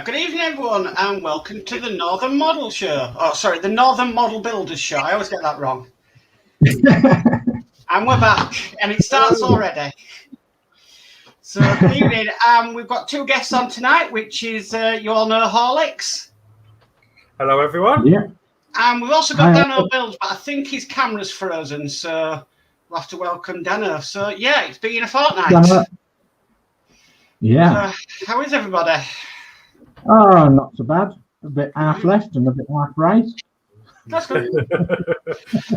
Good evening, everyone, and welcome to the Northern Model Show. Oh, sorry, the Northern Model Builders Show. I always get that wrong. And we're back, and it starts already. So, good evening. We've got two guests on tonight, which is, you all know, Horlicks. Hello, everyone. Yeah. And we've also got Dano Builds, but I think his camera's frozen, so we'll have to welcome Dano. So, yeah, it's been a fortnight. Yeah. How is everybody? Oh, not so bad. A bit half left and a bit half right. That's good.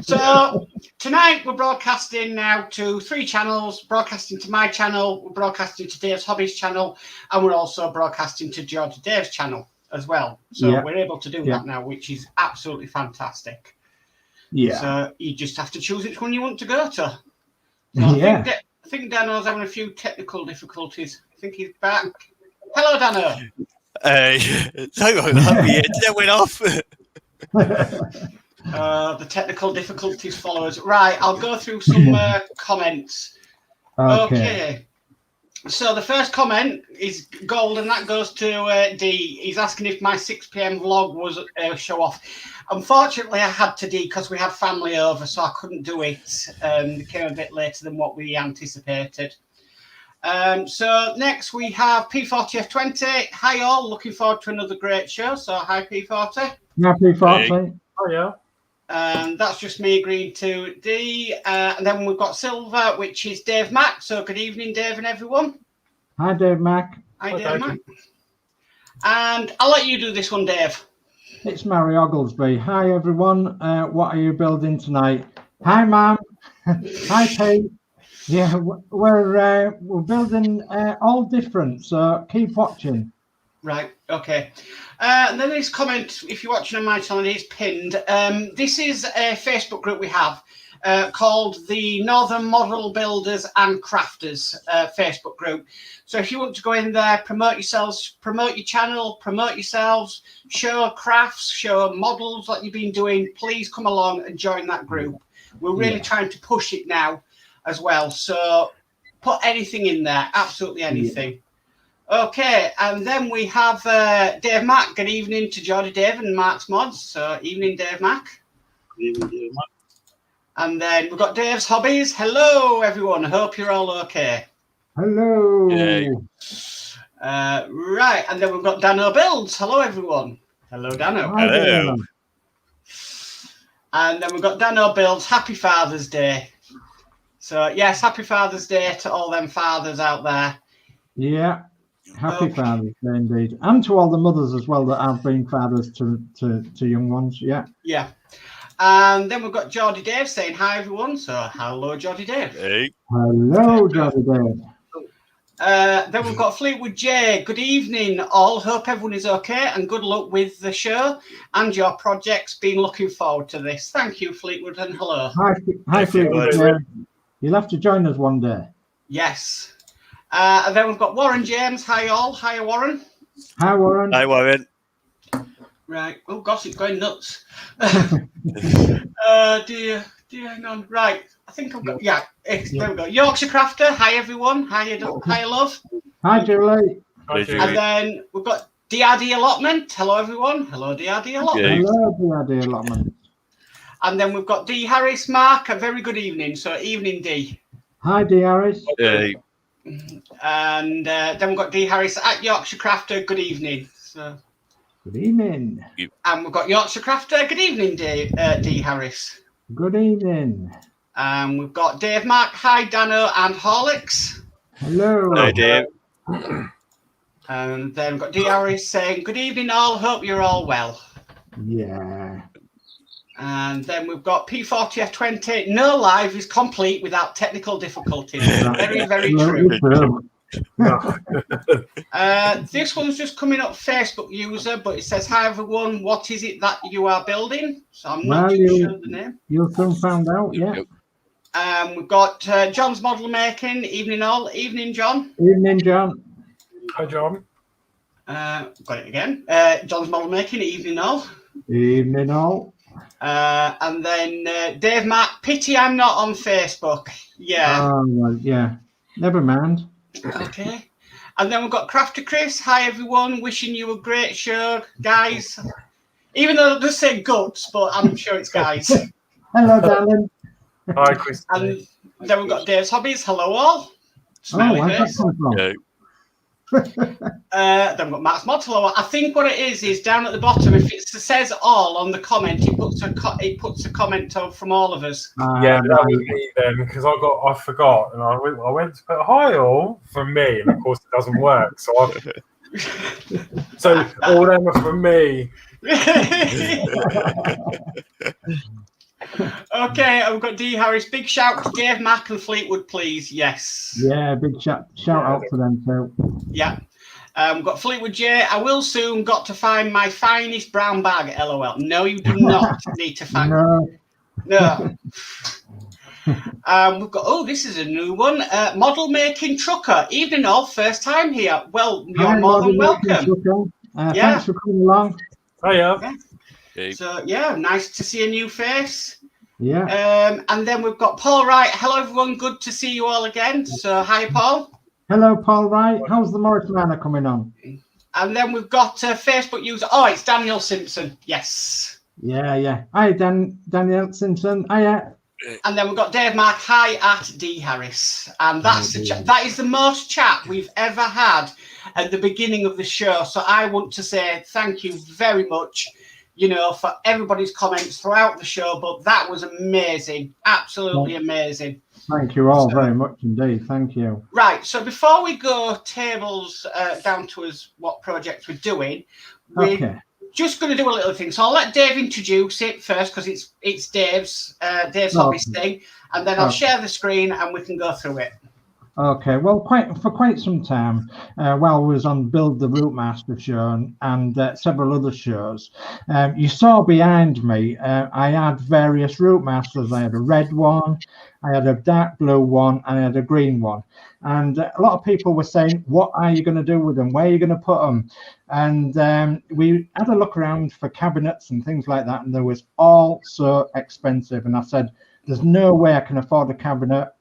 So tonight we're broadcasting now to 3 channels, broadcasting to my channel, we're broadcasting to Dave's Hobbies channel, and we're also broadcasting to Geordie Dave's channel as well. So we're able to do that now, which is absolutely fantastic. Yeah. So you just have to choose which one you want to go to. So I think Dano's having a few technical difficulties. I think he's back. Hello, Dano. Sorry about that. The internet went off. The technical difficulties follow us. Right, I'll go through some comments. Okay. So the first comment is gold, and that goes to D. He's asking if my 6 p.m. vlog was a show off. Unfortunately, I had to D because we had family over, so I couldn't do it. It came a bit later than what we anticipated. So next we have P40F20. Hi all, looking forward to another great show. So hi P40. Hi P40. Hey. Oh yeah. And that's just me agreeing to D. And then we've got Silver, which is Dave Mack. So good evening, Dave and everyone. Hi Dave Mack. Hi Dave Mack. And I'll let you do this one, Dave. It's Mary Ogglesby. Hi everyone. What are you building tonight? Hi Mum. Hi Pete. Yeah, we're building all different, so keep watching. Right, okay. And then this comment, if you're watching on my channel, it is pinned. This is a Facebook group we have called the Northern Model Builders and Crafters Facebook group. So if you want to go in there, promote yourselves, promote your channel, promote yourselves, show crafts, show models like you've been doing, please come along and join that group. We're really trying to push it now as well, so put anything in there, absolutely anything. Okay, and then we have Dave Mack. Good evening to Geordie Dave and Mark's Modz. So evening, Dave Mack. Good evening, Dave Mack. And then we've got Dave's Hobbies. Hello everyone, hope you're all okay. Hello. Right, and then we've got Dano Builds. Hello everyone. Hello Dano. Hello. And then we've got Dano Builds. Happy Father's Day. So yes, happy Father's Day to all them fathers out there. Yeah, happy Father's Day indeed, and to all the mothers as well that have been fathers to young ones. Yeah. And then we've got Geordie Dave saying hi everyone. So hello Geordie Dave. Hey. Hello Geordie Dave. Then we've got Fleetwood J. Good evening all. Hope everyone is okay and good luck with the show and your projects. Been looking forward to this. Thank you, Fleetwood, and hello. Hi Fleetwood J. You'll have to join us one day. Yes. And then we've got Warren James. Hi all. Hi Warren. Hi Warren. Hi Warren. Right. Oh gosh, it's going nuts. Dear, hang on. Right. I think I've got. Yeah. There we go. Yorkshire Crafter. Hi everyone. Hi love. Hi Julie. Hi, Julie. And then we've got DRD Allotment. Hello everyone. Hello DRD Allotment. Hello DRD Allotment. And then we've got D Harris. Mark. A very good evening. So evening D. Hi D Harris. Hey. And then we've got D Harris at Yorkshire Crafter. Good evening. So. Good evening. And we've got Yorkshire Crafter. Good evening, D Harris. Good evening. We've got Dave Mack. Hi, Dano and Horlicks. Hello. Hi, Dave. And then we've got D Harris saying, good evening all. Hope you're all well. Yeah. And then we've got P40F20. No live is complete without technical difficulties. Very, very true. This one's just coming up Facebook user, but it says, hi everyone, what is it that you are building? So I'm not too sure the name. You'll soon find out, yeah. We've got John's Model Making. Evening all. Evening, John. Evening, John. Hi, John. Got it again. John's Model Making. Evening all. Evening all. And then Dave Mack. Pity I'm not on Facebook. Yeah. Oh, well, yeah. Never mind. Okay. And then we've got Crafter Chris. Hi, everyone. Wishing you a great show, guys. Even though it does say guts, but I'm sure it's guys. Hello, darling. Hi, Chris. And then we've got Dave's Hobbies. Hello, all. Smiley where's that face. come from? Yeah. Then we've got Matt's Mod. Hello. I think what it is down at the bottom, if it says all on the comment, it puts a comment on from all of us. Yeah, that was me then, because I forgot, and I went to put hi all from me, and of course it doesn't work. So all them are from me. Okay, we've got D Harris. Big shout to Dave, Mac, and Fleetwood, please. Yes. Yeah, big shout out to them too. Yeah. We've got Fleetwood J. I will soon got to find my finest brown bag. LOL. No, you do not need to find. No. We've got, this is a new one. Model making trucker. Evening all, first time here. Well, you're more than welcome. Thanks for coming along. Hiya. Okay. So yeah, nice to see a new face. Yeah. And then we've got Paul Wright. Hello everyone, good to see you all again. So hi Paul. Hello, Paul Wright. How's the Morris Manor coming on? And then we've got Facebook user. Oh, it's Daniel Simpson. Yes. Yeah. Hi, Daniel Simpson. Hiya. And then we've got Dave Mark. Hi at D Harris. And that's that is the most chat we've ever had at the beginning of the show. So I want to say thank you very much, for everybody's comments throughout the show. But that was amazing. Absolutely amazing. Thank you all very much indeed. Thank you. Right. So before we go tables down to us what projects we're doing, we're just going to do a little thing. So I'll let Dave introduce it first because it's Dave's Hobbies thing, and then I'll share the screen and we can go through it. Okay, well, for quite some time, while I was on Build the Route Master show and several other shows, you saw behind me, I had various Route Masters. I had a red one, I had a dark blue one, and I had a green one. And a lot of people were saying, what are you going to do with them? Where are you going to put them? And we had a look around for cabinets and things like that, and they was all so expensive. And I said, there's no way I can afford a cabinet.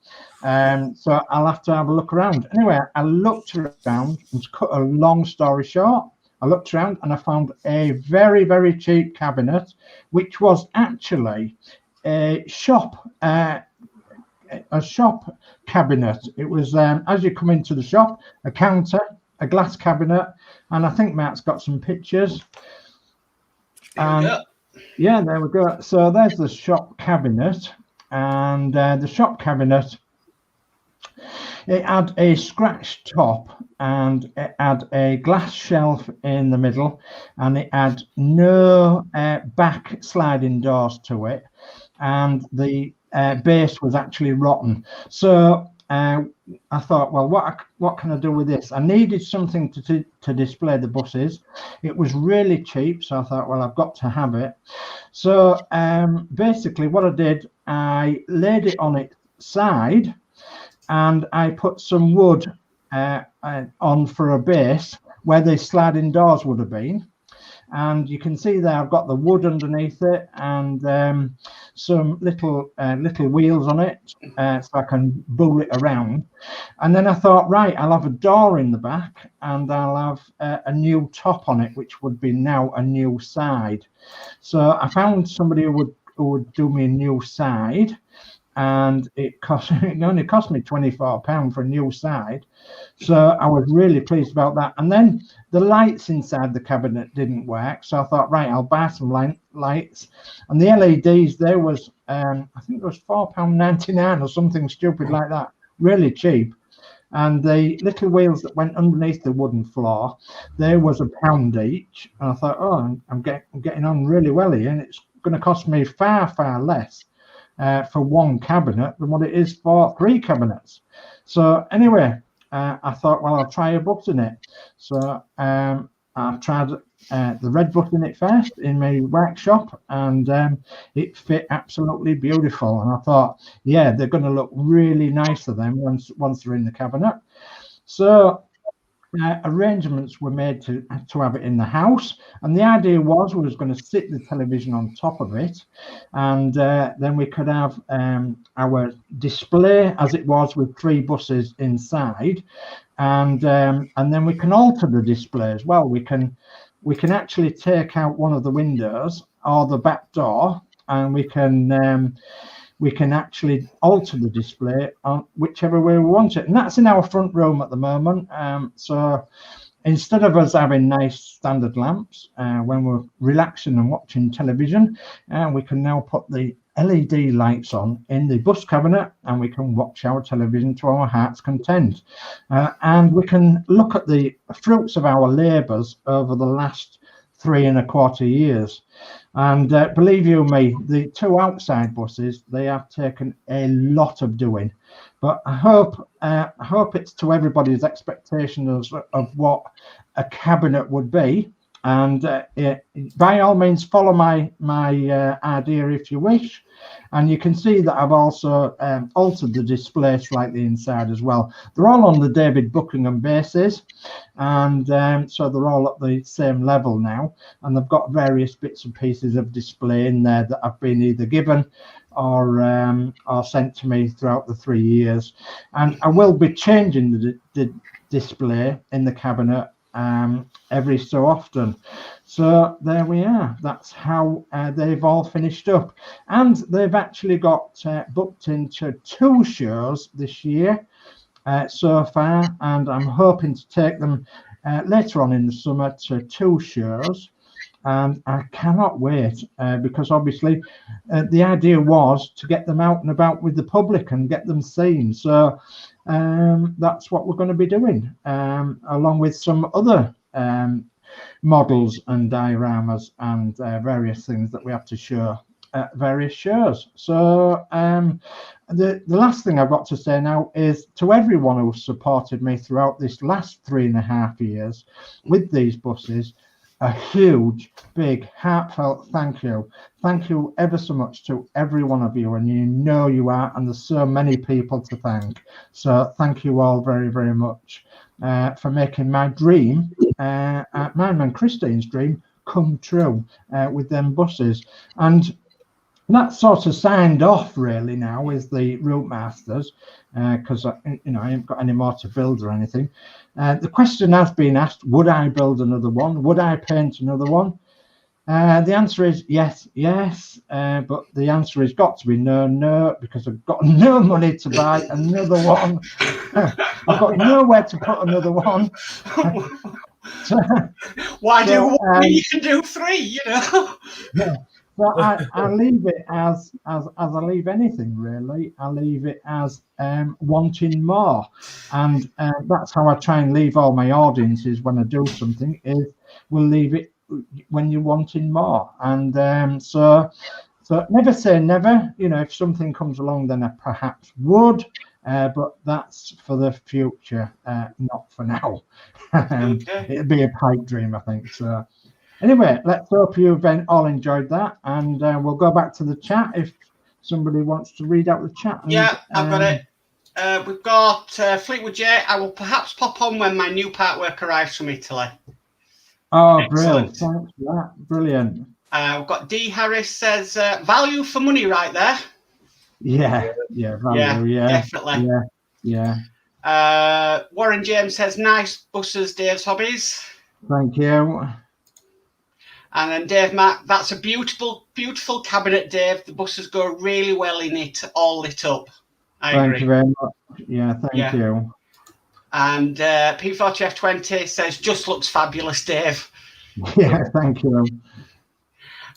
So I'll have to have a look around. Anyway, I looked around, and to cut a long story short, I looked around and I found a very, very cheap cabinet, which was actually a shop cabinet. It was, as you come into the shop, a counter, a glass cabinet, and I think Matt's got some pictures. Yeah, there we go. So there's the shop cabinet, and the shop cabinet, it had a scratched top and it had a glass shelf in the middle, and it had no back sliding doors to it, and the base was actually rotten. So I thought, well, what can I do with this? I needed something to display the buses. It was really cheap, so I thought, well, I've got to have it. So basically what I did, I laid it on its side and I put some wood on for a base where the sliding doors would have been. And you can see there I've got the wood underneath it and some little wheels on it, so I can bool it around. And then I thought, right, I'll have a door in the back and I'll have a new top on it, which would be now a new side. So I found somebody who would do me a new side, and it only cost me £24 for a new side. So I was really pleased about that. And then the lights inside the cabinet didn't work, so I thought, right, I'll buy some lights. And the LEDs, there was I think it was £4.99 or something stupid like that, really cheap. And the little wheels that went underneath the wooden floor, there was £1 each. And I thought, oh, I'm getting on really well here, and it's going to cost me far less for one cabinet than what it is for 3 cabinets. So anyway, I thought, well, I'll try a button it. So I tried the red button it first in my workshop, and it fit absolutely beautiful. And I thought, yeah, they're going to look really nice to them once they're in the cabinet. So arrangements were made to have it in the house, and the idea was we was going to sit the television on top of it, and then we could have our display as it was with 3 buses inside, and then we can alter the display as well. We can actually take out one of the windows or the back door, and we can actually alter the display on whichever way we want it. And that's in our front room at the moment. So instead of us having nice standard lamps when we're relaxing and watching television, we can now put the LED lights on in the bus cabinet, and we can watch our television to our heart's content. And we can look at the fruits of our labours over the last 3¼ years. And believe you me, the 2 outside buses, they have taken a lot of doing. But I hope it's to everybody's expectations of what a cabinet would be. And by all means, follow my idea if you wish. And you can see that I've also altered the display slightly inside as well. They're all on the David Buckingham basis, and so they're all at the same level now. And they've got various bits and pieces of display in there that have been either given or sent to me throughout the 3 years. And I will be changing the display in the cabinet every so often. So there we are. That's how they've all finished up, and they've actually got booked into 2 shows this year so far, and I'm hoping to take them later on in the summer to 2 shows. And I cannot wait because obviously the idea was to get them out and about with the public and get them seen. So that's what we're going to be doing, along with some other models and dioramas and various things that we have to show at various shows. So the last thing I've got to say now is to everyone who supported me throughout this last 3½ years with these buses, a huge, big, heartfelt thank you. Thank you ever so much to every one of you, and you know you are, and there's so many people to thank. So thank you all very, very much for making my dream, mine and Christine's dream, come true with them buses. And that sort of signed off really now with the Route Masters, because I ain't got any more to build or anything. The question has been asked, would I build another one? Would I paint another one? The answer is yes, but the answer has got to be no, because I've got no money to buy another one. I've got nowhere to put another one. Why do one? You can do 3, Yeah. So I leave it as I leave anything really. I leave it as wanting more, and that's how I try and leave all my audiences when I do something. Is we'll leave it when you're wanting more, and so never say never. If something comes along, then I perhaps would, but that's for the future, not for now. Okay. It'd be a pipe dream, I think. So. Anyway, let's hope you've all enjoyed that, and we'll go back to the chat if somebody wants to read out the chat. Yeah, I've got it. We've got Fleetwood J. I will perhaps pop on when my new part work arrives from Italy. Oh, brilliant. Thanks for that. Brilliant. We've got D. Harris says, value for money right there. Yeah, value, yeah. Definitely. Yeah. Warren James says, nice buses, Dave's Hobbies. Thank you. And then Dave Mack, that's a beautiful, beautiful cabinet, Dave. The buses go really well in it, all lit up. I agree. Thank you very much. Yeah, thank you. And P40F20 says, just looks fabulous, Dave. Yeah, thank you.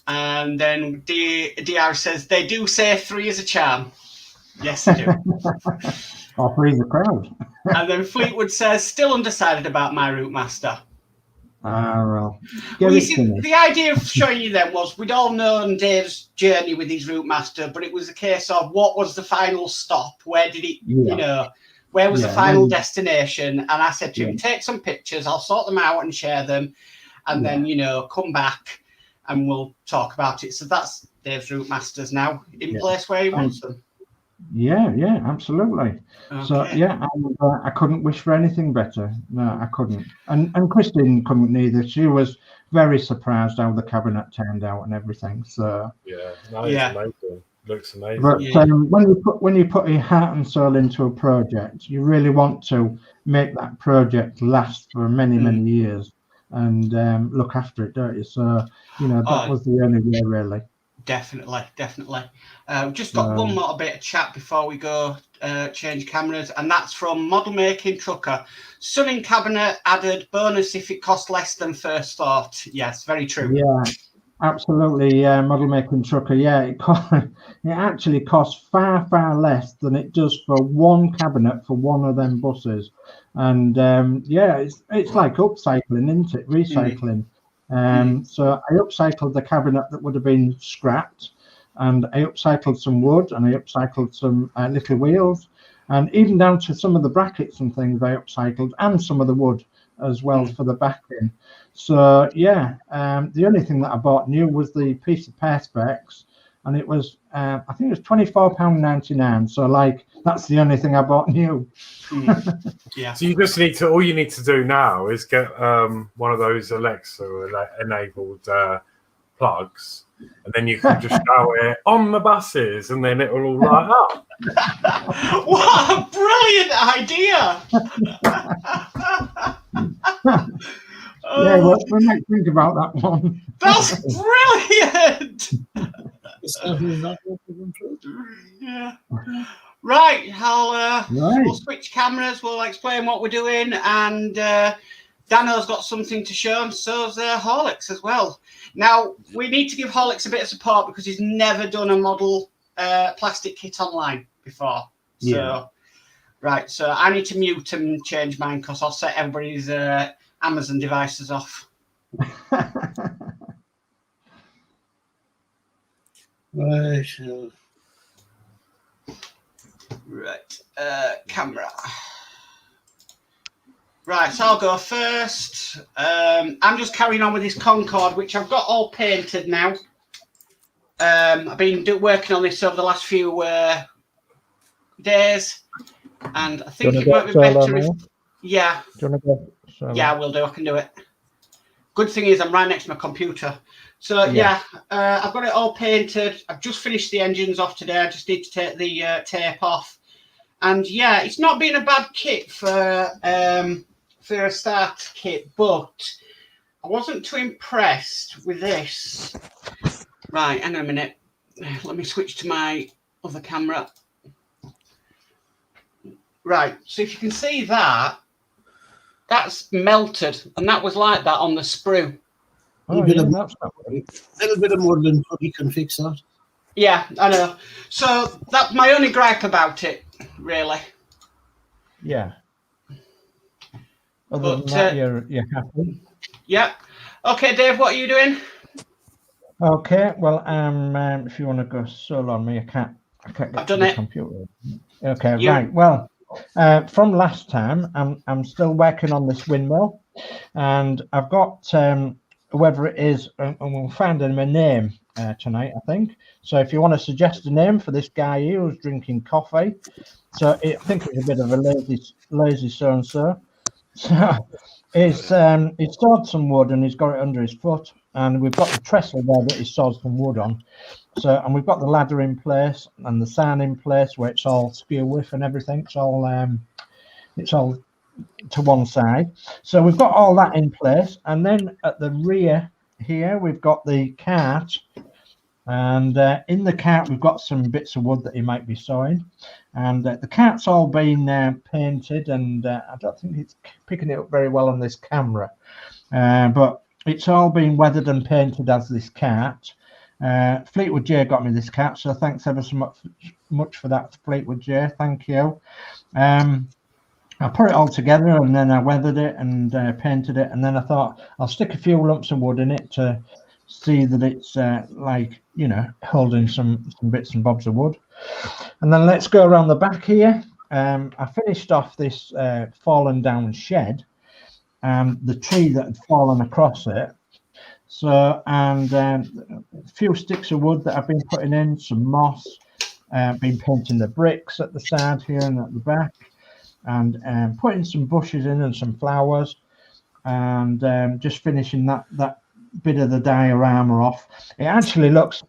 And then DR says, they do say 3 is a charm. Yes, they do. Or 3 is a crowd. And then Fleetwood says, still undecided about my Route Master. Well, the idea of showing you them was we'd all known Dave's journey with his Route Master, but it was a case of what was the final stop? Where did it, where was the final destination? And I said to him, take some pictures, I'll sort them out and share them, and then, come back and we'll talk about it. So that's Dave's Route Masters now in place where he wants them. Yeah, absolutely. So Okay. yeah, I couldn't wish for anything better. No, I couldn't. And Christine couldn't either. She was very surprised how the cabinet turned out and everything. So, Yeah, no, it's Yeah. amazing. Looks amazing. but Yeah. when you put your heart and soul into a project, you really want to make that project last for many years and look after it, don't you? So that Oh, was the only way, really. definitely. We've just got one more bit of chat before we go change cameras, and that's from Model Making Trucker. Sunning cabinet added bonus if it costs less than first thought. Yes, very true. Yeah, absolutely. Model making trucker. Yeah, it actually costs far less than it does for one cabinet for one of them buses. And yeah, it's like upcycling, isn't it? Recycling. So I upcycled the cabinet that would have been scrapped, and I upcycled some wood, and I upcycled some little wheels, and even down to some of the brackets and things I upcycled, and some of the wood as well for the backing. So yeah, the only thing that I bought new was the piece of perspex, and it was I think it was £24.99. So like that's the only thing I bought new. Yeah. So you just need to. All you need to do now is get one of those Alexa enabled plugs, and then you can just shout it on the buses, and then it'll all light up. What a brilliant idea! Yeah, well, we might think about that one. That's brilliant. Yeah. Right, we'll switch cameras. We'll explain what we're doing, and Dano's got something to show, and so's Horlicks as well. Now we need to give Horlicks a bit of support because he's never done a model plastic kit online before. So, right, so I need to mute and change mine because I'll set everybody's Amazon devices off. Right. Right, camera. Right, so I'll go first. I'm just carrying on with this Concorde, which I've got all painted now. I've been working on this over the last few days, and I think it might be better if... Yeah. Do you want to go solo? Yeah, I will do. I can do it. Good thing is I'm right next to my computer. So yeah, I've got it all painted. I've just finished the engines off today. I just need to take the tape off. And yeah, it's not been a bad kit for a start kit, but I wasn't too impressed with this. Right, hang on a minute. Let me switch to my other camera. Right, so if you can see that, that's melted, and that was like that on the sprue. Oh, yeah, that's not A little bit of modelling probably can fix that. Yeah, I know. So that's my only gripe about it, really. Yeah. Other than that, you're happy. Yeah. Okay, Dave, what are you doing? Okay. Well, if you want to go solo on me, I can't get I've to done the it. computer. Okay, right. Well, from last time, I'm still working on this windmill, and I've got whoever it is, and we'll find him a name tonight, I think. So if you want to suggest a name for this guy here who's drinking coffee, so I think it's a bit of a lazy so-and-so. So he's sawed some wood and he's got it under his foot, and we've got the trestle there that he sawed some wood on. So, and we've got the ladder in place and the sign in place where it's all skew width and everything. It's all to one side. So we've got all that in place, and then at the rear here we've got the cart, and in the cart we've got some bits of wood that he might be sawing, and the cart's all been painted, and I don't think it's picking it up very well on this camera, but it's all been weathered and painted as this cart. Fleetwood J got me this cart, so thanks ever so much for that, Fleetwood J. Thank you. I put it all together, and then I weathered it and painted it, and then I thought I'll stick a few lumps of wood in it to see that it's like, you know, holding some bits and bobs of wood. And then let's go around the back here. I finished off this fallen down shed and the tree that had fallen across it. So, and a few sticks of wood that I've been putting in, some moss, been painting the bricks at the side here and at the back, and putting some bushes in and some flowers, and just finishing that bit of the diorama off. It actually looks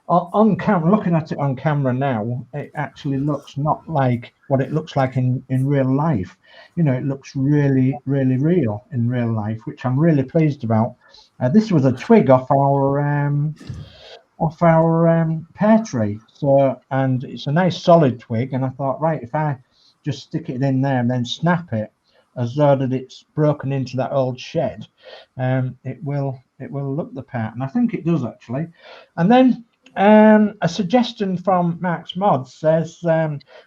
on camera, looking at it on camera now, it actually looks not like what it looks like in real life. You know, it looks really, really real in real life, which I'm really pleased about. This was a twig off our pear tree, so, and it's a nice solid twig, and I thought, right, if I just stick it in there and then snap it as though that it's broken into that old shed, it will look the part, and I think it does actually. And then a suggestion from Max Modz says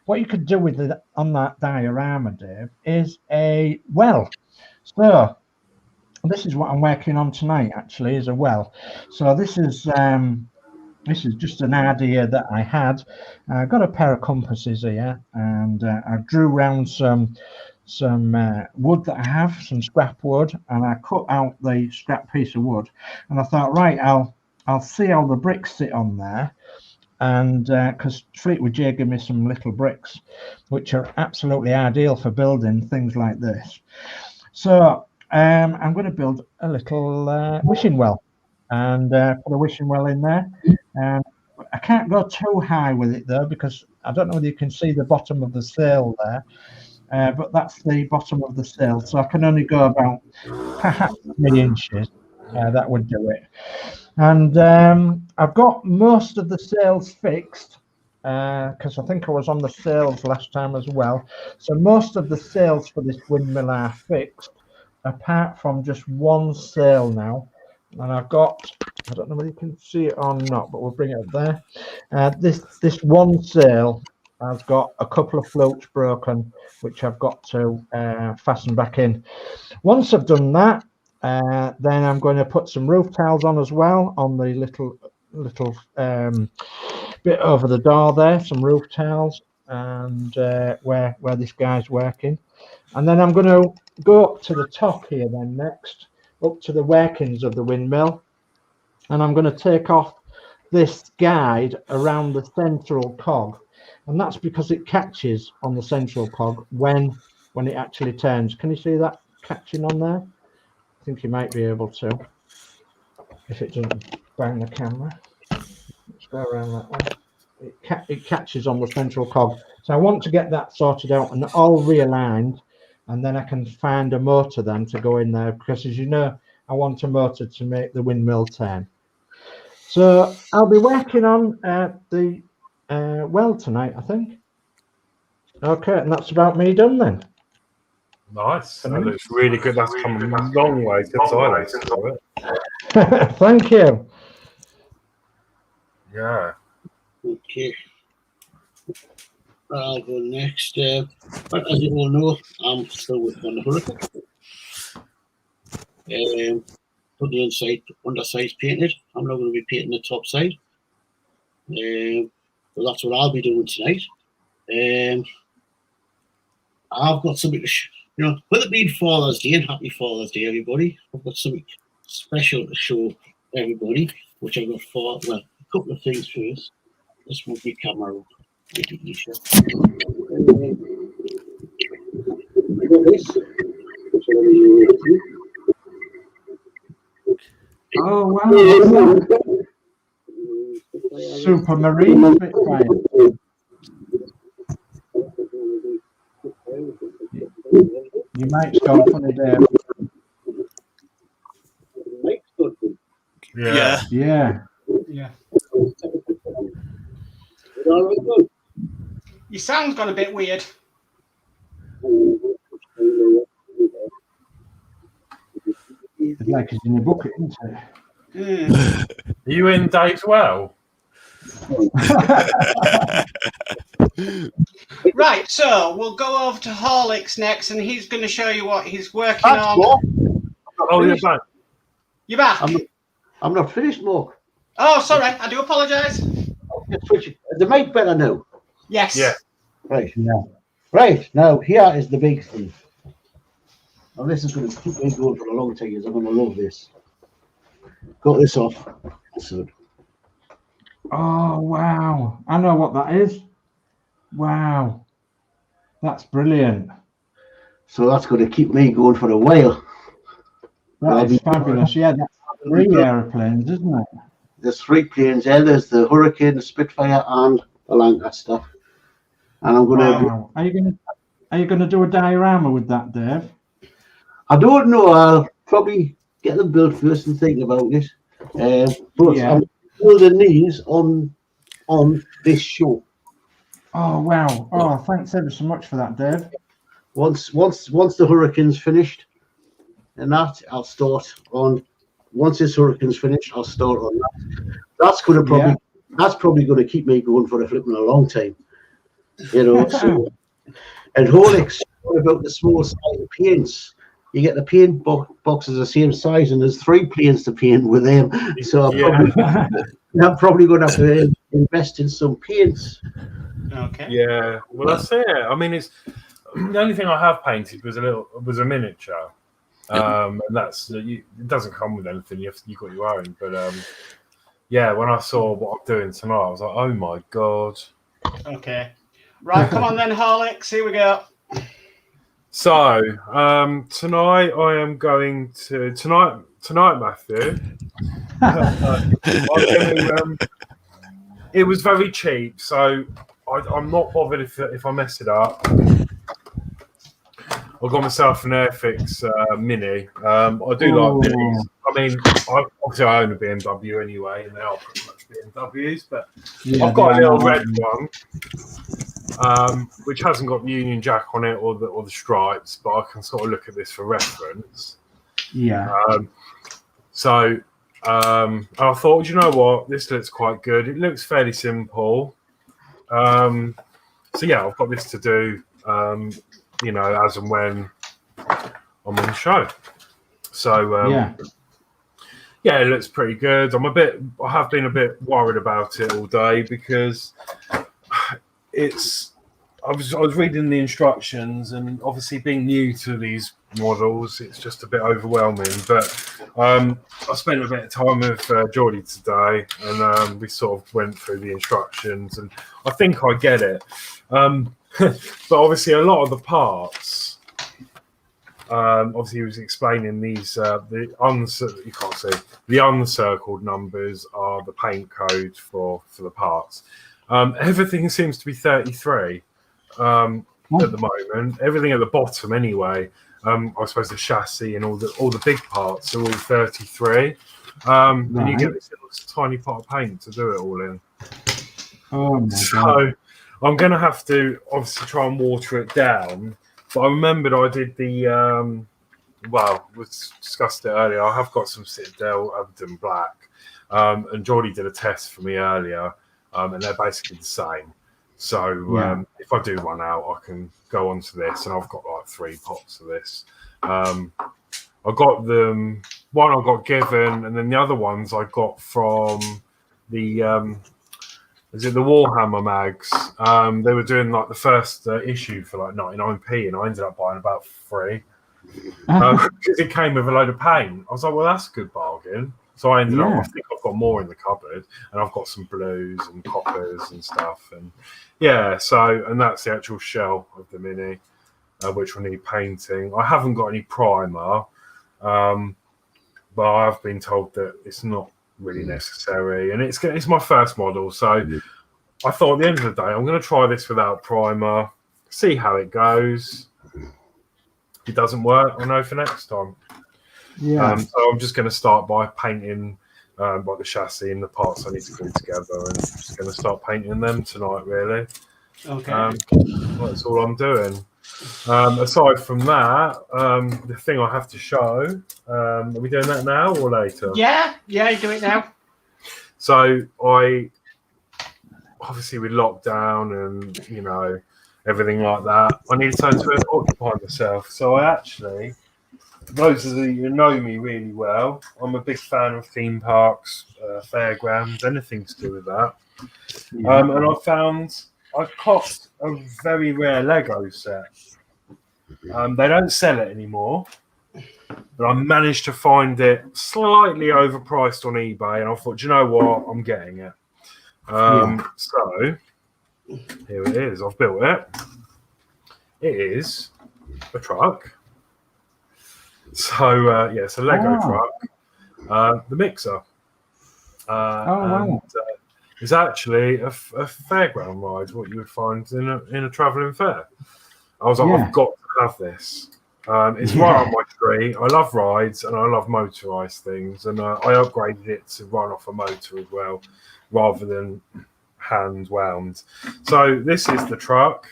what you could do with it on that diorama, Dave, is a well. So this is what I'm working on tonight, actually, is a well. So this is just an idea that I had. I got a pair of compasses here, and I drew round some wood that I have, some scrap wood, and I cut out the scrap piece of wood, and I thought, right, I'll see how the bricks sit on there, and because Fleetwood J gave me some little bricks which are absolutely ideal for building things like this. So I'm going to build a little wishing well, and put a wishing well in there. I can't go too high with it though, because I don't know whether you can see the bottom of the sail there, but that's the bottom of the sail, so I can only go about perhaps 3 inches. That would do it. And I've got most of the sails fixed, because I think I was on the sails last time as well. So most of the sails for this windmill are fixed, apart from just one sail now. And I've got, I don't know whether you can see it or not, but we'll bring it up there. This one sail has got a couple of floats broken, which I've got to fasten back in. Once I've done that, then I'm going to put some roof tiles on as well, on the little bit over the door there, some roof tiles, and where this guy's working. And then I'm going to go up to the top here then next, up to the workings of the windmill, and I'm going to take off this guide around the central cog, and that's because it catches on the central cog when it actually turns. Can you see that catching on there? I think you might be able to, if it doesn't bang the camera. Let's go around that way. It catches on the central cog, so I want to get that sorted out and all realigned, and then I can find a motor then to go in there, because as you know, I want a motor to make the windmill turn. So I'll be working on the well tonight, I think. Okay, and that's about me done then. Nice. That looks really good. That's come a long way since I listened to it. Thank you. Yeah. Okay. I'll go next. But as you all know, I'm still with on the hurricane. Put the inside, underside's painted. I'm not going to be painting the top side. So that's what I'll be doing tonight. I've got something to, with it being Father's Day, and happy Father's Day, everybody. I've got something special to show everybody, which I've got for, well, a couple of things first. Let's move the camera up. Oh wow! Super Marine Spitfire. Your mic's gone funny there. Yeah. Yeah. Yeah. Your sound's gone a bit weird. It's like it's in a bucket, isn't it? Are you in Dave's well? Right, so we'll go over to Horlicks next, and he's going to show you what he's working on. Oh, you're back. You're back? I'm not finished, Mark. Oh, sorry, I do apologise. The mic better now. Yes. Yeah. Right. Yeah. Right, now here is the big thing. Now this is going to keep me going for a long time, because I'm going to love this. Got this off. So Oh, wow. I know what that is. Wow. That's brilliant. So that's going to keep me going for a while. That is fabulous. Yeah, that's 3 aeroplanes, isn't it? There's 3 planes. Yeah, there's the Hurricane, the Spitfire, and the Lancaster. And I'm going to. Wow. Are you gonna do a diorama with that, Dave? I don't know. I'll probably get them built first and think about it. But Yeah. I'm building these on this show. Oh, wow. Oh, thanks ever so much for that, Dave. Once the Hurricane's finished, and that I'll start on. Once this Hurricane's finished, I'll start on that. That's probably going to keep me going for a flipping a long time. You know. So, and Holix, what about the small size of paints? You get the paint boxes the same size, and there's 3 planes to paint with them. So I'm probably going to have to invest in some paints. Okay. Yeah, well, that's it. I mean, it's the only thing I have painted was a miniature, and that's it doesn't come with anything. You got your own, but yeah, when I saw what I'm doing tonight, I was like, oh my god. Okay. Right, come on then, Horlicks. Here we go. So tonight I am going to tonight, Matthew. It was very cheap, so I'm not bothered if I mess it up. I got myself an Airfix Mini. I do like minis. I mean, obviously I own a BMW anyway, and they are pretty much BMWs. But I've got a little red one, which hasn't got the Union Jack on it or the stripes, but I can sort of look at this for reference. Yeah. So I thought, you know what, this looks quite good. It looks fairly simple. So yeah, I've got this to do. You know, as and when I'm on the show. So yeah, it looks pretty good. I have been a bit worried about it all day because I was reading the instructions, and obviously being new to these models, it's just a bit overwhelming. But I spent a bit of time with Geordie today, and we sort of went through the instructions, and I think I get it. But obviously, a lot of the parts. Obviously, he was explaining these. You can't see the uncircled numbers are the paint code for the parts. Everything seems to be 33 at the moment. Everything at the bottom, anyway. I suppose the chassis and all the big parts are all 33. And you get this little tiny pot of paint to do it all in. Oh my God. I'm going to have to obviously try and water it down. But I remembered I did the, we discussed it earlier. I have got some Citadel Aberdeen Black. And Geordie did a test for me earlier. And they're basically the same. So if I do run out, I can go on to this. And I've got like 3 pots of this. I got them, one I got given, and then the other ones I got from the... Is it the Warhammer mags? They were doing like the first issue for like 99p, and I ended up buying about 3 because it came with a load of paint. I was like, well, that's a good bargain. So I ended up. I think I've got more in the cupboard, and I've got some blues and coppers and stuff. And yeah, and that's the actual shell of the Mini, which will need painting. I haven't got any primer, but I've been told that it's not really necessary, and it's my first model, so I thought at the end of the day I'm going to try this without primer, see how it goes. If it doesn't work, I know for next time. So I'm just going to start by painting like the chassis and the parts I need to glue together, and just going to start painting them tonight, really. Okay. That's all I'm doing. Aside from that, the thing I have to show, are we doing that now or later? Yeah, you do it now. So obviously with lockdown and, you know, everything like that, I need time to occupy myself. So I actually, those of you who know me really well, I'm a big fan of theme parks, fairgrounds, anything to do with that. And I copped a very rare Lego set. They don't sell it anymore, but I managed to find it slightly overpriced on eBay, and I thought, you know what, I'm getting it So here it is. I've built it. It is a truck. So it's a Lego truck. The mixer. It's actually a fairground ride, what you would find in a travelling fair. I was like, I've got to have this. It's right on my street. I love rides and I love motorised things, and I upgraded it to run off a motor as well, rather than hand wound. So this is the truck,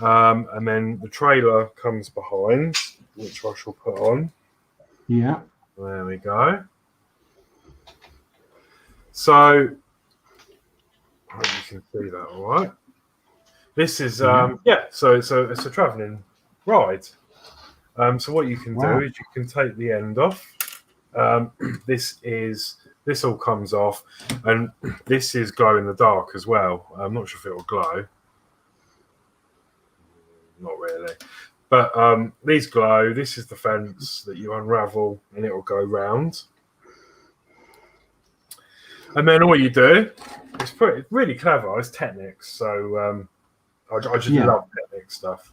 and then the trailer comes behind, which I shall put on. Yeah. There we go. So I hope you can see that all right. This is so it's a travelling ride. So what you can do is you can take the end off. This all comes off, and this is glow in the dark as well. I'm not sure if it will glow. Not really. But these glow. This is the fence that you unravel, and it will go round. And then all you do, it's really clever. It's Technics, so I just love Technics stuff.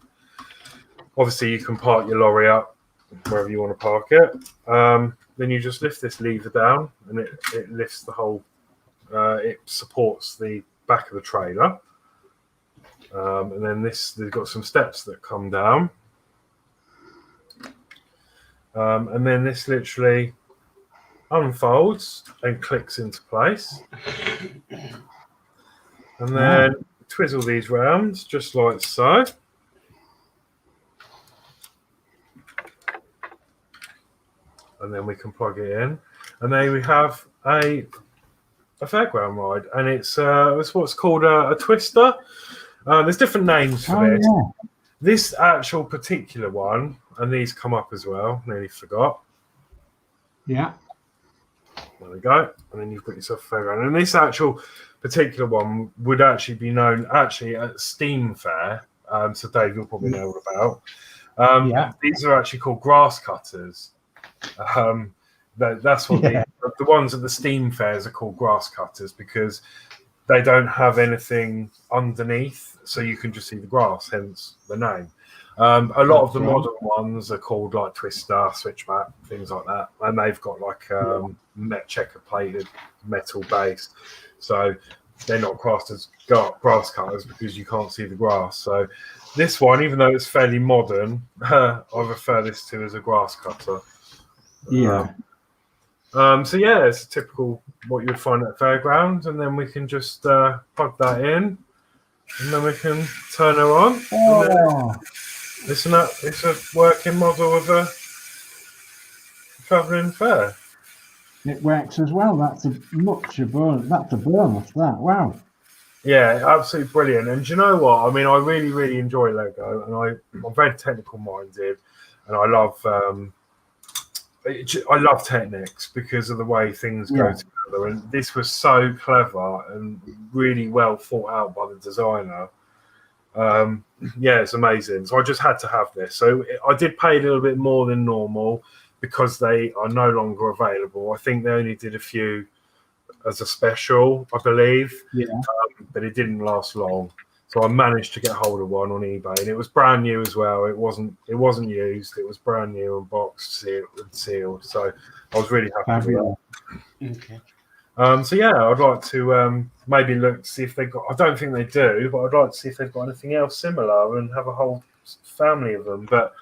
Obviously, you can park your lorry up wherever you want to park it. Then you just lift this lever down, and it lifts the whole. It supports the back of the trailer. And then they've got some steps that come down. And then this literally unfolds and clicks into place. And then twizzle these round just like so. And then we can plug it in. And then we have a fairground ride, and it's what's called a twister. There's different names for this. Yeah. This actual particular one, and these come up as well, nearly forgot. Yeah. There we go. And then you've got yourself a fairground. And this actual particular one would actually be known at Steam Fair. So Dave, you'll probably know all about. These are actually called grass cutters. That's what the ones at the Steam Fairs are called, grass cutters, because they don't have anything underneath, so you can just see the grass, hence the name. A lot of the modern ones are called like Twister, Switchback, things like that, and they've got like checker plated metal base, so they're not classed as grass cutters because you can't see the grass. So this one, even though it's fairly modern, I refer this to as a grass cutter. It's a typical what you'd find at a fairground, and then we can just plug that in, and then we can turn her on. It's a working model of a travelling fair. It works as well. That's a bonus. That wow. Yeah, absolutely brilliant. And do you know what? I mean, I really, really enjoy Lego, and I'm very technical minded, and I love Technics because of the way things go together. And this was so clever and really well thought out by the designer. It's amazing. So I just had to have this. So I did pay a little bit more than normal because they are no longer available. I think they only did a few as a special, I believe. But it didn't last long. So I managed to get hold of one on eBay, and it was brand new as well. It wasn't used. It was brand new and boxed, sealed. So I was really happy with that. Okay. I'd like to maybe look to see if they've got. I don't think they do, but I'd like to see if they've got anything else similar and have a whole family of them. But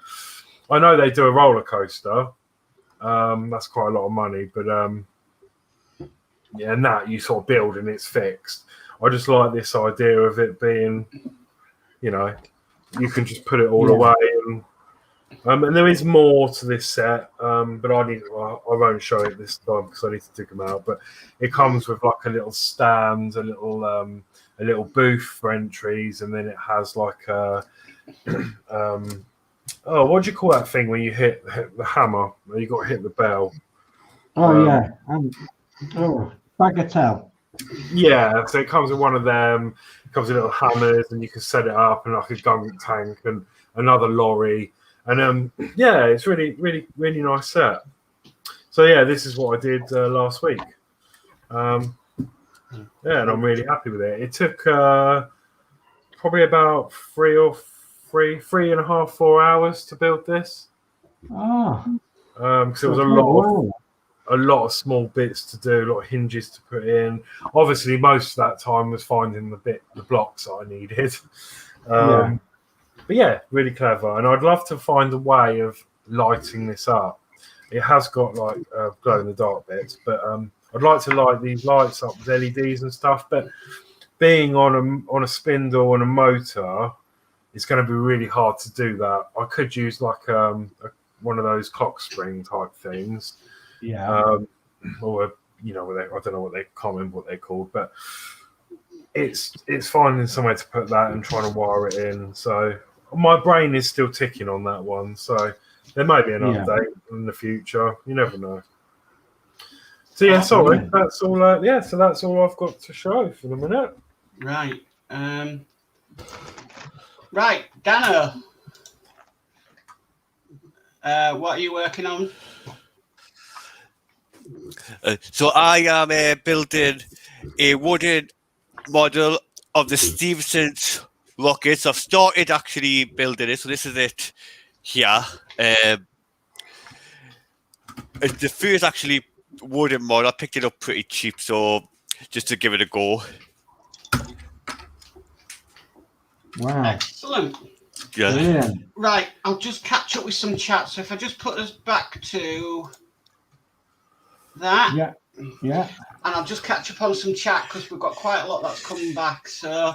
I know they do a roller coaster. That's quite a lot of money, but and that you sort of build and it's fixed. I just like this idea of it being, you can just put it all away, and there is more to this set, but I won't show it this time because I need to dig them out. But it comes with like a little stand, a little booth for entries, and then it has like a what do you call that thing when you hit the hammer? You got to hit the bell. Bagatelle. Yeah, so it comes with one of them. It comes with little hammers, and you can set it up, and like a gunk tank and another lorry, and it's really, really, really nice set. So this is what I did last week. Yeah, and I'm really happy with it. It took probably about 3.5, 4 hours to build this. Because it was a lot of small bits to do, a lot of hinges to put in. Obviously, most of that time was finding the blocks that I needed. But yeah, really clever. And I'd love to find a way of lighting this up. It has got like glow in the dark bits, but I'd like to light these lights up with LEDs and stuff. But being on a spindle and a motor, it's going to be really hard to do that. I could use like one of those clock spring type things. Or I don't know can't remember what they're called, but it's finding somewhere to put that and trying to wire it in. So my brain is still ticking on that one. So there may be an update in the future. You never know. So yeah, sorry, that's all. So that's all I've got to show for the minute. Right. Right, Dano. What are you working on? So I am building a wooden model of the Stephenson's rockets. I've started actually building it. So this is it here. It's the first actually wooden model. I picked it up pretty cheap, so just to give it a go. Wow. Excellent. Yeah. Brilliant. Right, I'll just catch up with some chat. So if I just put us back to that. Yeah. And I'll just catch up on some chat because we've got quite a lot that's coming back. So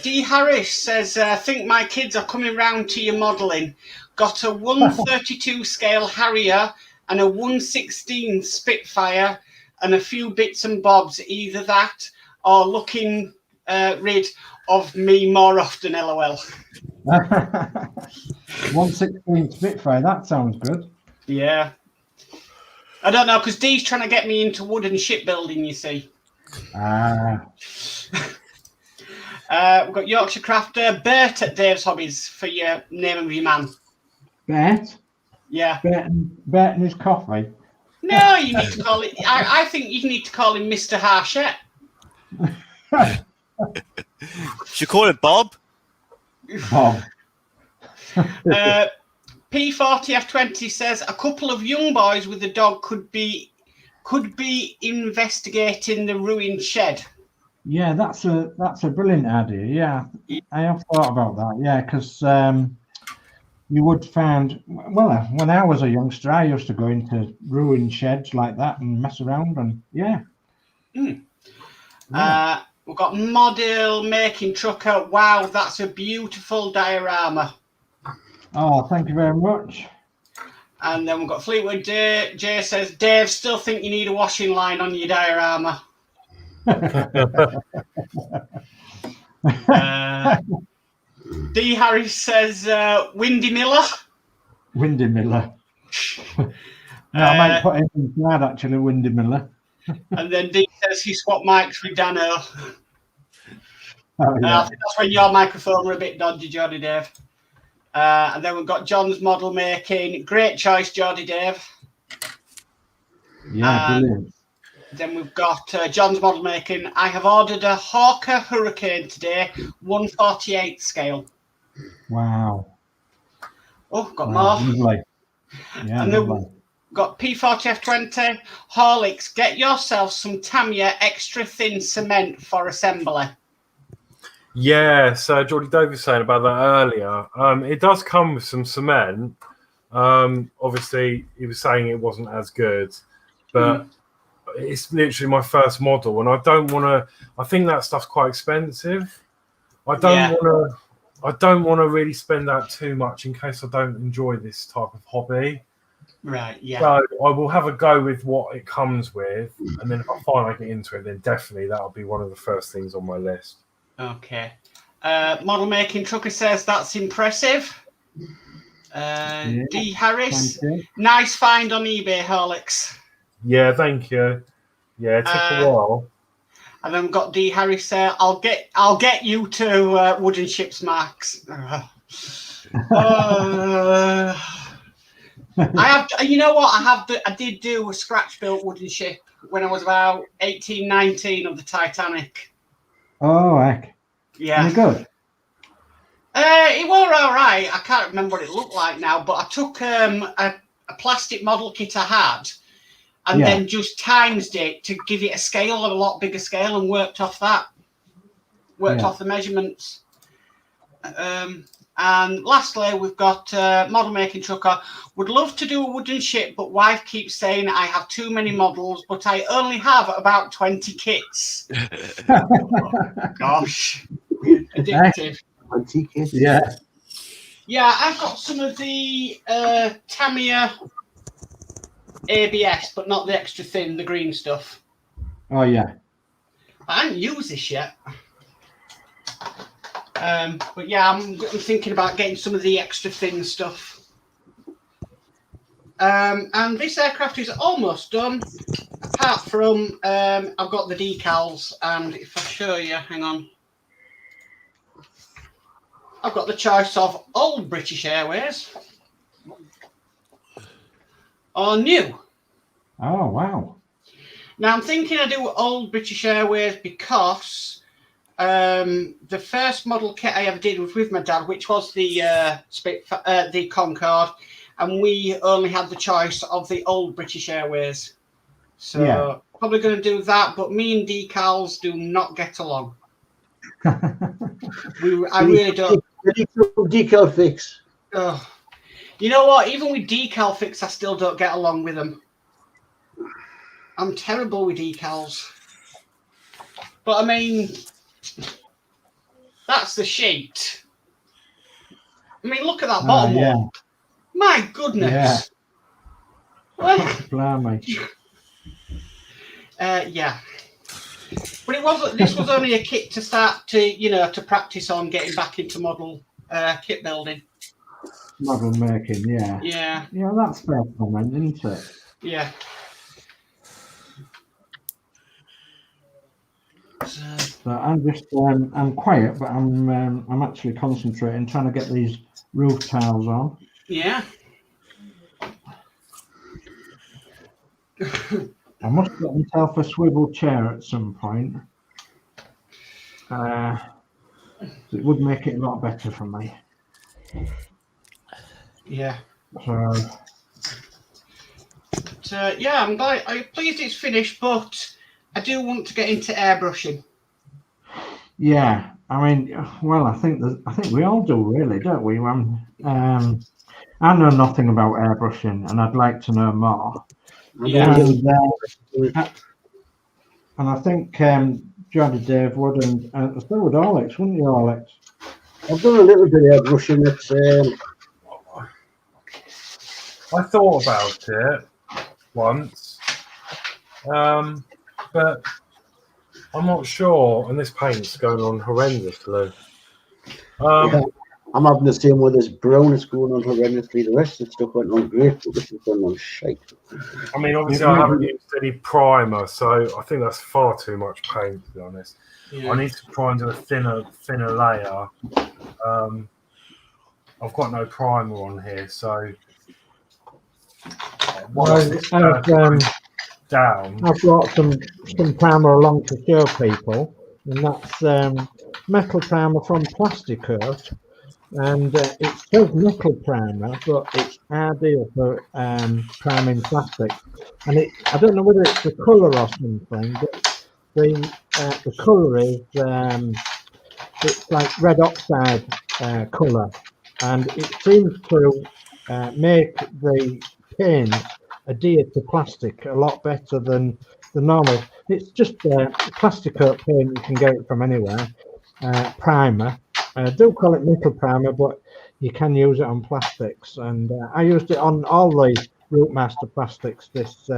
D. Harris says, I think my kids are coming round to your modelling. Got a 132 scale Harrier and a 116 Spitfire and a few bits and bobs. Either that or looking rid of me more often, LOL. 116 Spitfire, that sounds good. Yeah. I don't know, because Dee's trying to get me into wooden shipbuilding, you see. Ah. We've got Yorkshire Crafter, Bert at Dave's Hobbies for your name of your man. Bert? Yeah. Bert and his coffee. No, you need to call it. I think you need to call him Mr. Harshett. Should call it Bob. Bob. P40F20 says a couple of young boys with a dog could be investigating the ruined shed. Yeah, that's a brilliant idea. Yeah, I have thought about that. Yeah, because you would find, well, when I was a youngster, I used to go into ruined sheds like that and mess around, and yeah. We've got Model Making Trucker. Wow, that's a beautiful diorama. Oh, thank you very much. And then we've got Fleetwood Jay says, Dave, still think you need a washing line on your diorama. D. Harris says, Windy Miller. Windy Miller. No, I might put him inside, actually, Windy Miller. And then D says he swapped mics with Dano. Oh, yeah. I think that's when your microphone were a bit dodgy, Geordie Dave. And then we've got John's model making. Great choice, Geordie Dave. Yeah, brilliant. Then we've got John's model making. I have ordered a Hawker Hurricane today, 148 scale. Wow. Oh, got more. Lovely. Yeah, and then we've got P40F20. Horlicks, get yourself some Tamiya extra thin cement for assembly. Yeah, so Geordie Dave was saying about that earlier. It does come with some cement. Obviously, he was saying it wasn't as good, but it's literally my first model, and I don't want to. I think that stuff's quite expensive. I don't want to really spend out too much in case I don't enjoy this type of hobby. Right. Yeah. So I will have a go with what it comes with, and then if I find I get into it, then definitely that'll be one of the first things on my list. Okay. Model Making Trucker says that's impressive. D. Harris, nice find on eBay, Horlicks. Yeah, thank you. Yeah, it took a while. And then we've got D. Harris there. I'll get you to Wooden Ships, Max. I have. You know what? I did do a scratch built wooden ship when I was about 18, 19 of the Titanic. Oh, heck. Yeah. Any good? It was all right. I can't remember what it looked like now, but I took a plastic model kit I had and then just times it to give it a scale, a lot bigger scale, and worked off that. Worked off the measurements. And lastly, we've got model making trucker. Would love to do a wooden ship, but wife keeps saying I have too many models, but I only have about 20 kits. Gosh, addictive. 20 kits. Yeah. Yeah, I've got some of the Tamiya ABS, but not the extra thin, the green stuff. Oh, yeah. I haven't used this yet. But yeah, I'm thinking about getting some of the extra thin stuff. And this aircraft is almost done, apart from I've got the decals, and if I show you, hang on. I've got the choice of old British Airways or new. Oh, wow. Now I'm thinking I do old British Airways because the first model kit I ever did was with my dad, which was the Concorde, and we only had the choice of the old British Airways. So probably going to do that, but me and decals do not get along. I really don't. Decal fix. You know what? Even with decal fix, I still don't get along with them. I'm terrible with decals. But I mean, that's the sheet. I mean, look at that bottom one. My goodness. Well, Blimey. yeah. But it wasn't. This was only a kit to start to practice on getting back into model kit building. Model making, yeah. Yeah. Yeah, that's fair comment, isn't it? Yeah. So I'm just I'm quiet, but I'm actually concentrating, trying to get these roof tiles on. Yeah. I must get myself a swivel chair at some point. It would make it a lot better for me. Yeah. So yeah, I'm pleased it's finished, but I do want to get into airbrushing. yeah, I mean, well, I think we all do, really, don't we? I know nothing about airbrushing, and I'd like to know more. Yeah. And I think Geordie Dave would, and so would Alex, wouldn't you, Alex? I've done a little bit of airbrushing. I thought about it once, but I'm not sure. And this paint's going on horrendously. I'm having the same with this brown. It's going on horrendously. The rest of the stuff went on great, but this is going on shite. I mean, obviously, I haven't used any primer, so I think that's far too much paint, to be honest. Yeah. I need to try and do a thinner layer. I've got no primer on here, so I've got some primer along to show people, and that's metal primer from Plasticurt, and it says nickel primer, but it's ideal for priming plastic. And I don't know whether it's the colour or something, but the colour is it's like red oxide colour, and it seems to make the paint adhere to plastic a lot better than the normal. It's just Plasticurt paint, you can get it from anywhere. Primer. I do call it nickel primer, but you can use it on plastics, and I used it on all the Rootmaster plastics, this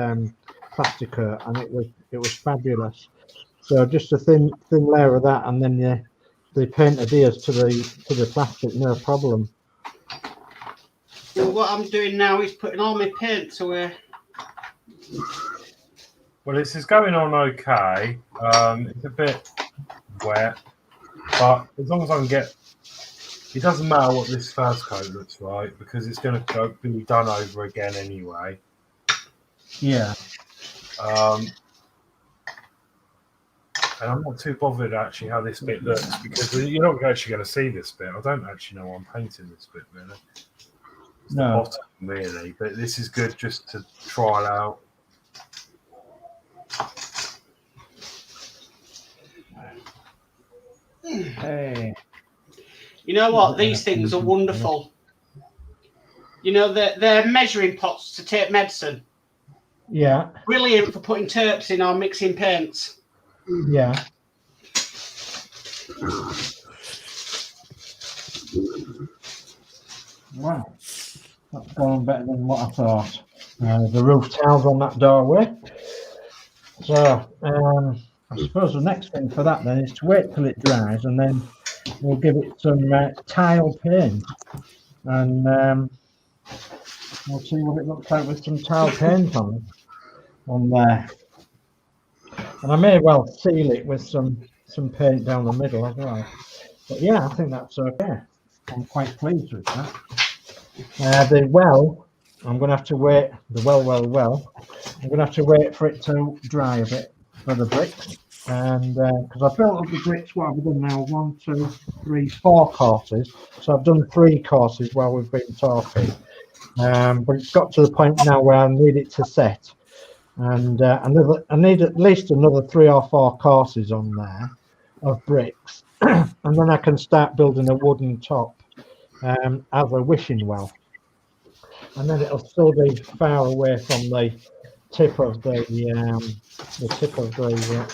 Plasticurt, and it was fabulous. So just a thin layer of that, and then the paint adheres to the plastic, no problem. So what I'm doing now is putting all my paints away. Well, this is going on okay. It's a bit wet, but as long as I can get it doesn't matter what this first coat looks like because it's going to be done over again anyway. Yeah. And I'm not too bothered actually how this bit looks because you're not actually going to see this bit. I don't actually know why I'm painting this bit really. It's the bottom really, but this is good just to trial out. Hey. You know what? These things are wonderful. You know, they're measuring pots to take medicine. Yeah. Brilliant for putting terps in or mixing paints. Yeah. Wow. That's going better than what I thought. The roof tiles on that doorway. So, I suppose the next thing for that then is to wait till it dries and then we'll give it some tile paint. And we'll see what it looks like with some tile paint on there. And I may well seal it with some paint down the middle as well. But yeah, I think that's okay. I'm quite pleased with that. The well, I'm going to have to wait. The well. I'm going to have to wait for it to dry a bit for the bricks. And because I've built up the bricks, what have we done now? 1, 2, 3, 4 courses. So I've done 3 courses while we've been talking. But it's got to the point now where I need it to set. And I need at least another 3 or 4 courses on there of bricks. And then I can start building a wooden top as a wishing well. And then it'll still be far away from the tip of the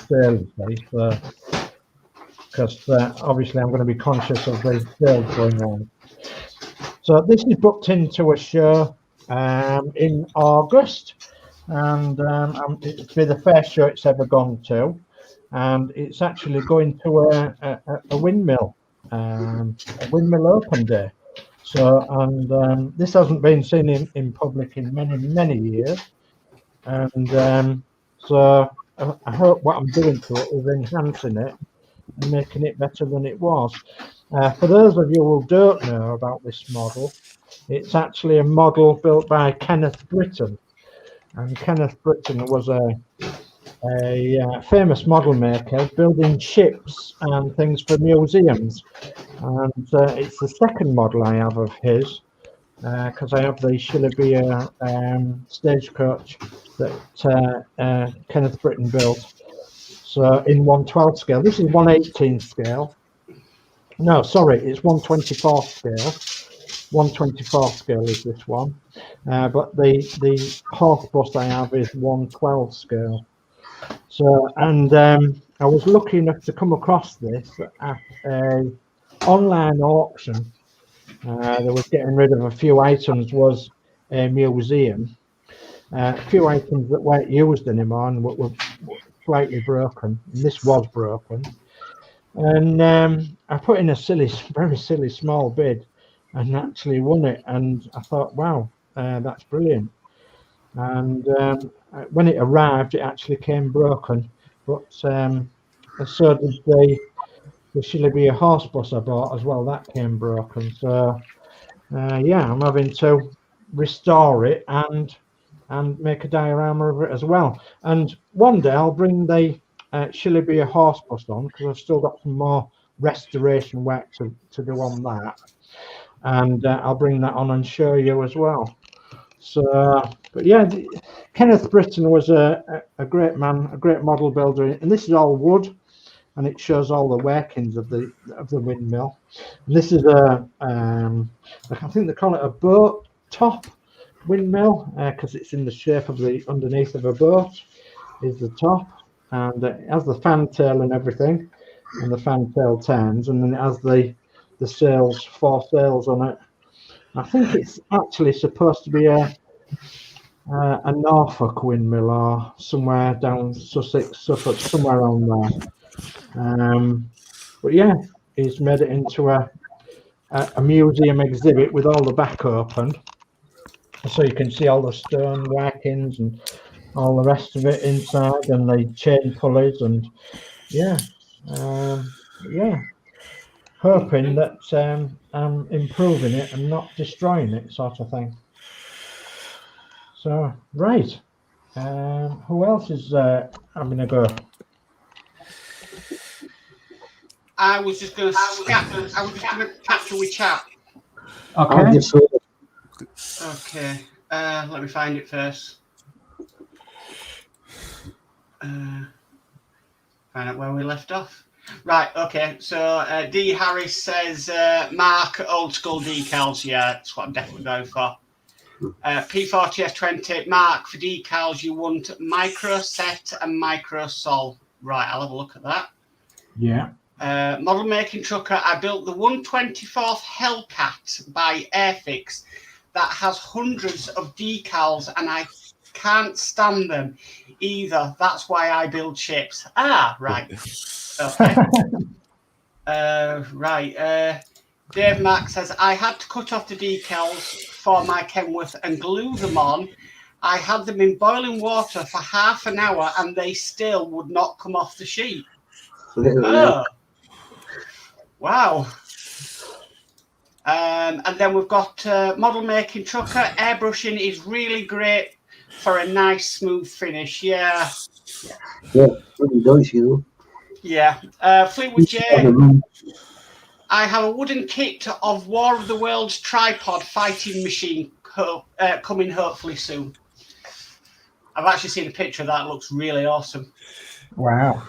sail, because obviously I'm going to be conscious of the sails going on. So this is booked into a show in August, and it'll be the first show it's ever gone to, and it's actually going to a windmill open day. So, and this hasn't been seen in public in many years, and so I hope what I'm doing to it is enhancing it and making it better than it was. For those of you who don't know about this model, it's actually a model built by Kenneth Britton, and Kenneth Britton was a famous model maker building ships and things for museums, and it's the second model I have of his, because I have the Shillabia stagecoach that Kenneth Britton built. So in 1/12 scale, this is 1/18 scale. No, sorry, it's 1/24 scale. 1/24 scale is this one, but the horse bus I have is 1/12 scale. So, and I was lucky enough to come across this at a online auction. That was getting rid of a few items, was a museum. A few items that weren't used anymore and were slightly broken. And this was broken. And I put in a very silly small bid and actually won it. And I thought, wow, that's brilliant. And when it arrived, it actually came broken, but so did the Shillabia horse bus I bought as well. That came broken. So yeah, I'm having to restore it and make a diorama of it as well. And one day I'll bring the Shillabia horse bus on, because I've still got some more restoration work to do on that, and I'll bring that on and show you as well. So, but yeah, Kenneth Britton was a great man, a great model builder, and this is all wood, and it shows all the workings of the windmill. And this is I think they call it a boat top windmill, because it's in the shape of the underneath of a boat is the top, and it has the fantail and everything, and the fantail turns, and then it has the sails, 4 sails on it. I think it's actually supposed to be a Norfolk windmill or somewhere down Sussex, Suffolk, somewhere around there. But yeah, he's made it into a museum exhibit with all the back open, so you can see all the stone workings and all the rest of it inside, and the chain pulleys, and yeah, yeah. hoping that I'm improving it and not destroying it, sort of thing. So, right. Who else is having a go? I was just going to capture with chat. Okay. Okay. Let me find it first. Find out where we left off. Right, okay. So D. Harris says, Mark, old school decals. Yeah, that's what I'm definitely going for. P40F20, Mark, for decals, you want micro set and micro sol. Right, I'll have a look at that. Yeah. Model making trucker, I built the 124th Hellcat by Airfix that has hundreds of decals and I can't stand them either. That's why I build ships. Ah, right. Okay. Right. Dave Mack says, I had to cut off the decals for my Kenworth and glue them on. I had them in boiling water for half an hour and they still would not come off the sheet. Oh. Wow. And then we've got model making trucker. Airbrushing is really great for a nice smooth finish. Yeah. Yeah, really nice, you know. Yeah. Fleetwood J. I have a wooden kit of War of the Worlds tripod fighting machine coming hopefully soon. I've actually seen a picture of that. It looks really awesome. Wow.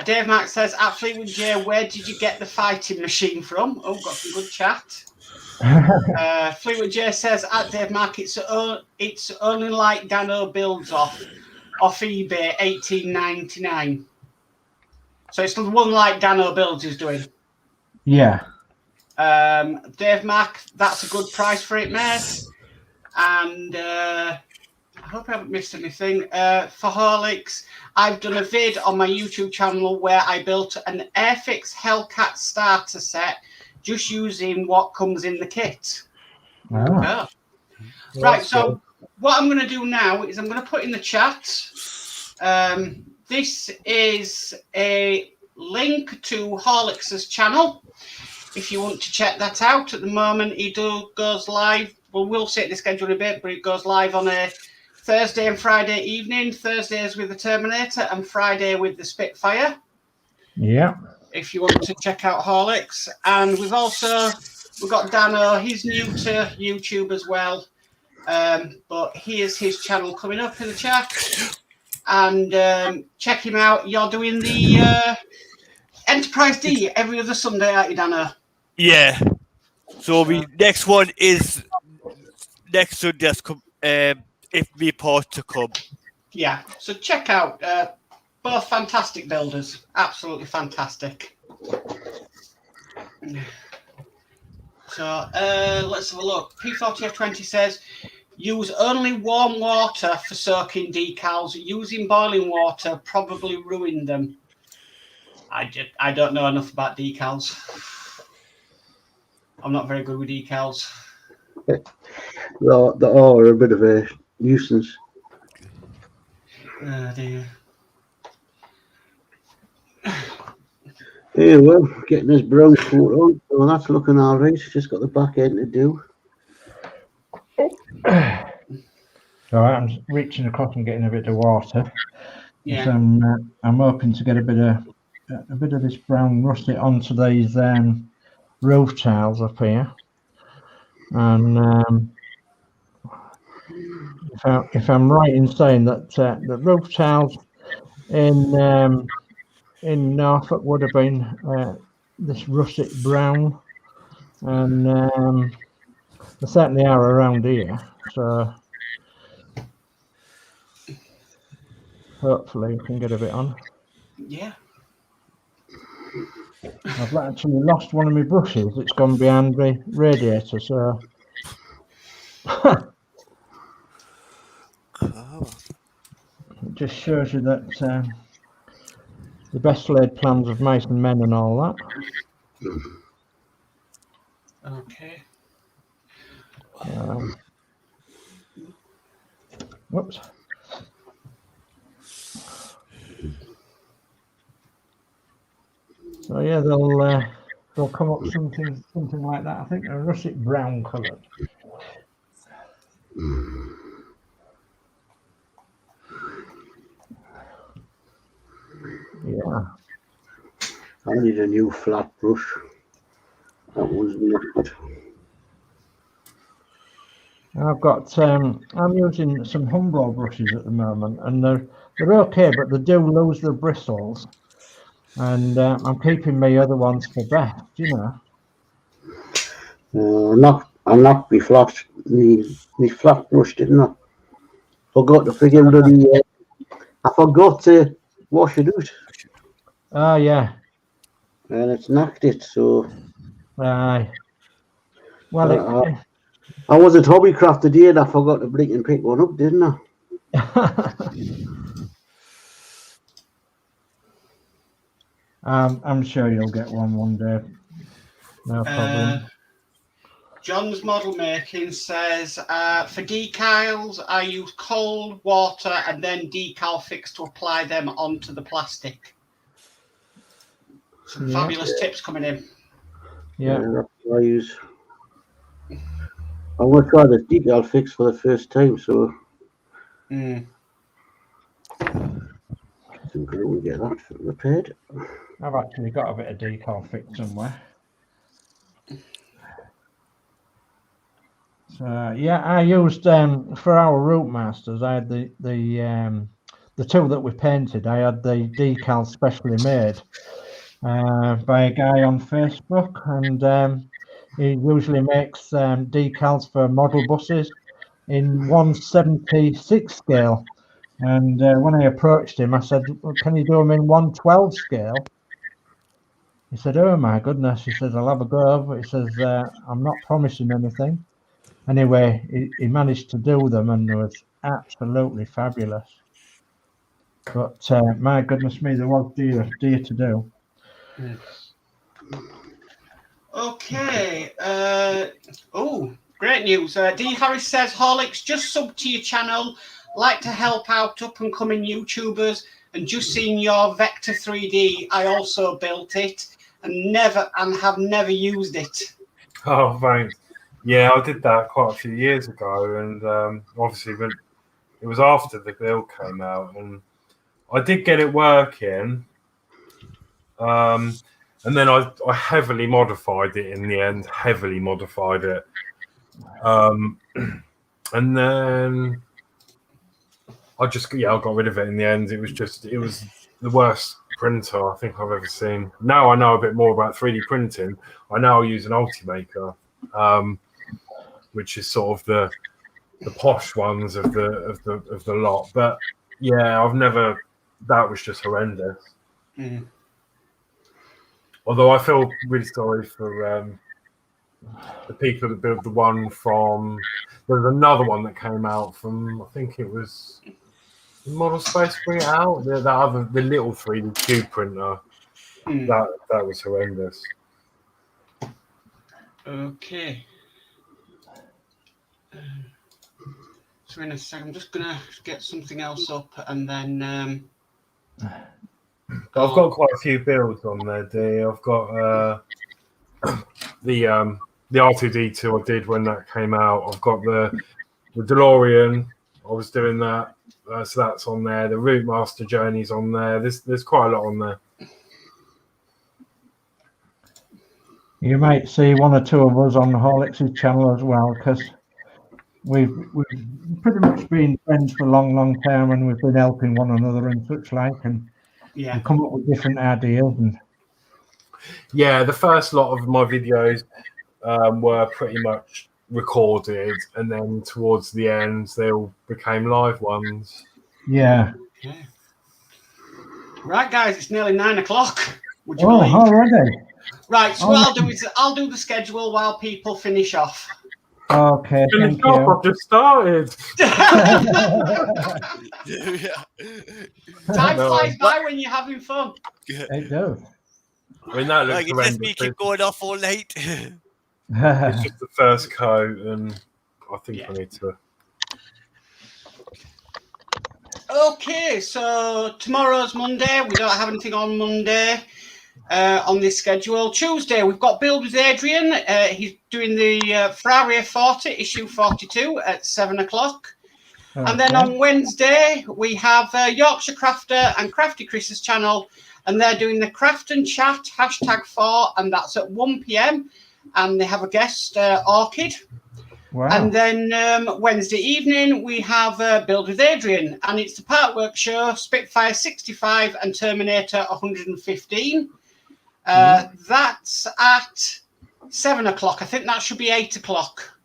Dave Mack says, at Fleetwood J, where did you get the fighting machine from? Oh, got some good chat. Fleetwood J says, at Dave Mack, it's only like Dano builds off eBay, $18.99. So it's the one like Dano builds is doing. Yeah. Dave Mack, that's a good price for it, mate. And I hope I haven't missed anything. For Horlicks, I've done a vid on my YouTube channel where I built an Airfix Hellcat starter set just using what comes in the kit. Ah. Oh. Right, so what I'm going to do now is I'm going to put in the chat. This is a link to Horlicks's channel. If you want to check that out, at the moment he goes live. Well, we'll set the schedule a bit, but it goes live on a Thursday and Friday evening. Thursdays with the Terminator and Friday with the Spitfire. Yeah. If you want to check out Horlicks. And we've got Dano. He's new to YouTube as well. But here's his channel coming up in the chat. And check him out. You're doing the Enterprise D every other Sunday, aren't you, Dano? Yeah. So the next one is next Sunday. If we pause to come. Yeah. So check out both fantastic builders. Absolutely fantastic. So let's have a look. P40F20 says, use only warm water for soaking decals. Using boiling water probably ruined them. I don't know enough about decals. I'm not very good with decals. They are a bit of a nuisance. Oh dear. Yeah, well, getting this brown coat on, so that's looking all right. Just got the back end to do. All right, I'm reaching across and getting a bit of water. Yeah. So I'm hoping to get a bit of this brown russet onto these roof tiles up here. And if I'm right in saying that the roof tiles in Norfolk would have been this russet brown, and they certainly are around here. So hopefully we can get a bit on. Yeah. I've actually lost one of my brushes. It's gone behind the radiator, so it just shows you that the best laid plans of mice and men and all that. Okay. Whoops. So yeah, they'll come up something like that. I think they're russet brown coloured. Yeah. I need a new flat brush. That one's knackered. I've got I'm using some Humbrol brushes at the moment, and they're okay, but they do lose their bristles, and I'm keeping my other ones for best, you know. I knocked me flat brush, didn't I? Forgot to friggin' bloody. I forgot to wash it out, Oh yeah. and it's knocked it. So Aye. Well, I was at Hobbycraft today, and I forgot to blink and pick one up, didn't I? I'm sure you'll get one day. No problem. John's model making says for decals, I use cold water and then decal fix to apply them onto the plastic. Some fabulous tips coming in. Yeah. That's what I use. I'm going to try this decal fix for the first time, so I think we'll get that repaired. I've actually got a bit of decal fix somewhere. So yeah, I used for our route masters. I had the two that we painted. I had the decals specially made by a guy on Facebook, and he usually makes decals for model buses in 176 scale. And when I approached him, I said, well, "Can you do them in 112 scale?" He said, "Oh my goodness," he says, "I'll have a go," but he says, "I'm not promising anything." Anyway, he managed to do them, and it was absolutely fabulous. But my goodness me, there was dear to do. Okay. Great news. D. Harris says, Horlicks, just sub to your channel. Like to help out up and coming YouTubers, and just seen your Vector 3D. I also built it and have never used it. Oh, thanks. Yeah, I did that quite a few years ago, and obviously when it was after the build came out, and I did get it working, and then I heavily modified it in the end. Heavily modified it, and then I got rid of it in the end. It was the worst printer I think I've ever seen. Now I know a bit more about 3D printing. I now use an Ultimaker, which is sort of the posh ones of the lot. But yeah, that was just horrendous. Although I feel really sorry for the people that built the one from. There's another one that came out from, I think it was Model Space bring it out. The little 3D cube printer. That was horrendous. Okay. So in a second, I'm just gonna get something else up, and then I've got quite a few builds on there, D. I've got the R2D2 I did when that came out. I've got the DeLorean. I was doing that, so that's on there. The Route Master Journey's on there. There's quite a lot on there. You might see one or two of us on Horlicks' channel as well, because we've pretty much been friends for a long time, and we've been helping one another and such like, and we come up with different ideas. And yeah, the first lot of my videos were pretty much recorded, and then towards the end they all became live ones. Yeah. Right, guys, it's nearly 9 o'clock. Would you believe? Already? Right, so what I'll do is I'll do the schedule while people finish off. Okay, thank you. I've just started. Time flies by when you're having fun. It does. I mean, that looks It just me keep going off all night. It's just the first coat, and I think I need to. Okay, so tomorrow's Monday. We don't have anything on Monday. on this schedule. Tuesday, we've got Build with Adrian. He's doing the Ferrari F40, issue 42 at 7 o'clock. And then on Wednesday, we have Yorkshire Crafter and Crafty Chris's channel, and they're doing the Craft and Chat #4, and that's at 1 p.m. And they have a guest, Orchid. Wow. And then Wednesday evening, we have Build with Adrian, and it's the Partwork Show, Spitfire 65 and Terminator 115. That's at 7 o'clock. I think that should be 8 o'clock.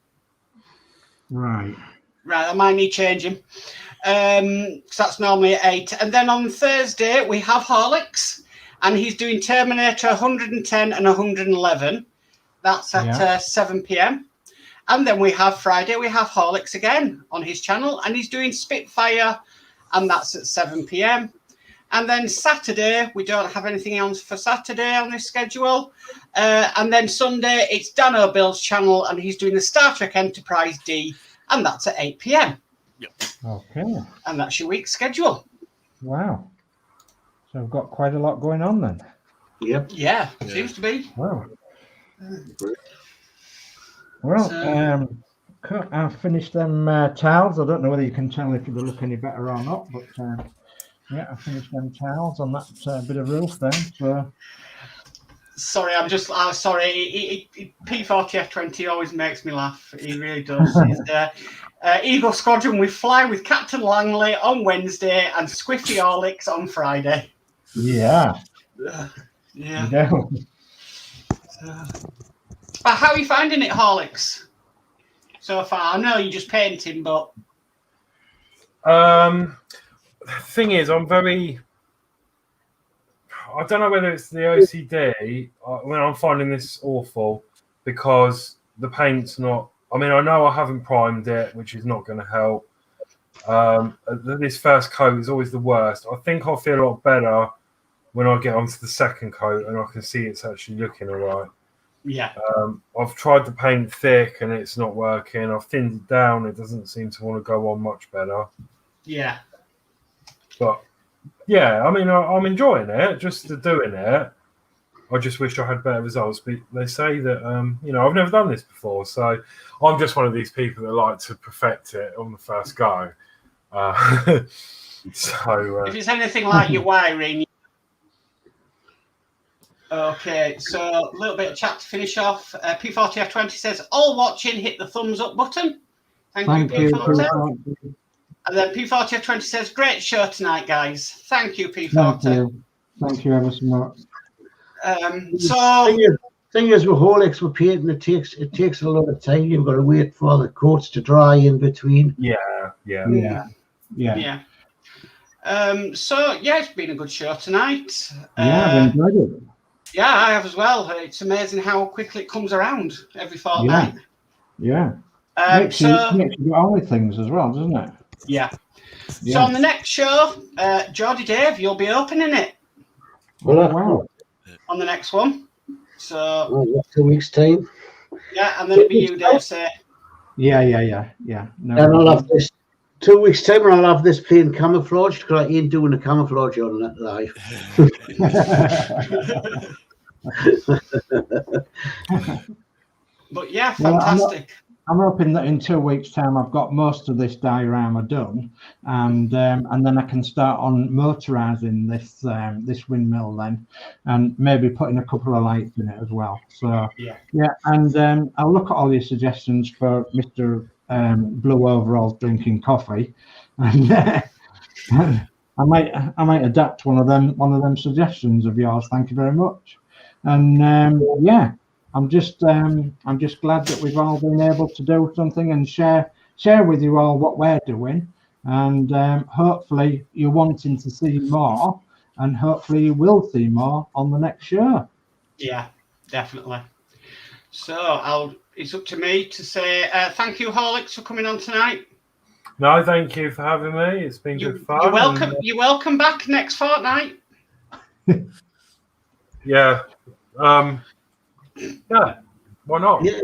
Right. Right, I might need changing. Because that's normally at 8. And then on Thursday, we have Horlicks, and he's doing Terminator 110 and 111. That's at 7 p.m. And then we have Friday, we have Horlicks again on his channel, and he's doing Spitfire, and that's at 7 p.m. And then Saturday, we don't have anything else for Saturday on this schedule. And then Sunday, it's Dan O'Bill's channel, and he's doing the Star Trek Enterprise D, and that's at 8 p.m. Yep. Okay. And that's your week's schedule. Wow. So we've got quite a lot going on then. Yep. Yeah, seems to be. Wow. Well, I've finished them towels. I don't know whether you can tell if they look any better or not, but yeah, I finished them towels on that bit of roof then. So. Sorry, I'm just sorry. P40F20 always makes me laugh. He really does. He's Eagle Squadron with Fly with Captain Langley on Wednesday and Squiffy Horlicks on Friday. Yeah. Yeah. No. How are you finding it, Horlicks, so far? I know you're just painting, but the thing is, I don't know whether it's the OCD when I'm finding this awful because the paint's not. I mean, I know I haven't primed it, which is not going to help. This first coat is always the worst. I think I'll feel a lot better when I get onto the second coat and I can see it's actually looking all right. Yeah. I've tried the paint thick and it's not working. I've thinned it down. It doesn't seem to want to go on much better. Yeah. But yeah, I mean, I'm enjoying it, just doing it. I just wish I had better results. But they say that, I've never done this before. So I'm just one of these people that like to perfect it on the first go. If it's anything like your wiring. Okay, so a little bit of chat to finish off. P40F20 says, all watching, hit the thumbs up button. Thank you, P40. And then P40F20 says, great show tonight, guys. Thank you, P40. Thank you ever so much. Thing is with Horlicks with painting, it takes a lot of time. You've got to wait for the coats to dry in between. Yeah. It's been a good show tonight. I've enjoyed it. Yeah, I have as well. It's amazing how quickly it comes around every fortnight. Yeah. Makes you get on with things as well, doesn't it? Yeah. So on the next show, Geordie Dave, you'll be opening it. Wow. On the next one. So 2 weeks' time. Yeah, and then it'll be you, Dave, say. Yeah. No, and I'll have this 2 weeks' time, and I'll have this playing camouflage because I ain't doing the camouflage on that live. But yeah, fantastic. I'm hoping that in 2 weeks' time I've got most of this diorama done, and then I can start on motorizing this windmill then, and maybe putting a couple of lights in it as well. So and I'll look at all your suggestions for Mr. Blue Overalls drinking coffee, and I might adapt one of them suggestions of yours. Thank you very much, and I'm just glad that we've all been able to do something and share with you all what we're doing, and hopefully you're wanting to see more, and hopefully you will see more on the next show. Yeah, definitely. So it's up to me to say thank you, Horlicks, for coming on tonight. No, thank you for having me. It's been good fun. You're welcome. You're welcome back next fortnight. Yeah. Yeah, why not? Yeah.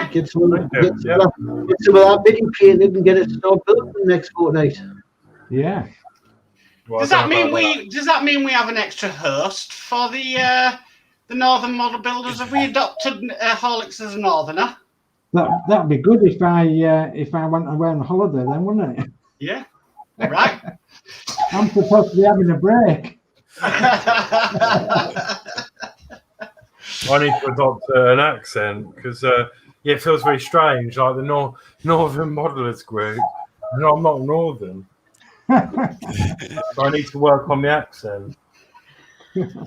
Get some of that bidding painted and get it started building the next fortnight. Yeah. Well, Does I that don't know mean about Does that mean we have an extra host for the Northern Model Builders? Have we adopted Horlicks as a Northerner? That'd be good if I went away on holiday then, wouldn't it? Yeah. Right. I'm supposed to be having a break. I need to adopt an accent because it feels very strange, like the Northern Modelers group. And I'm not Northern, so I need to work on the accent.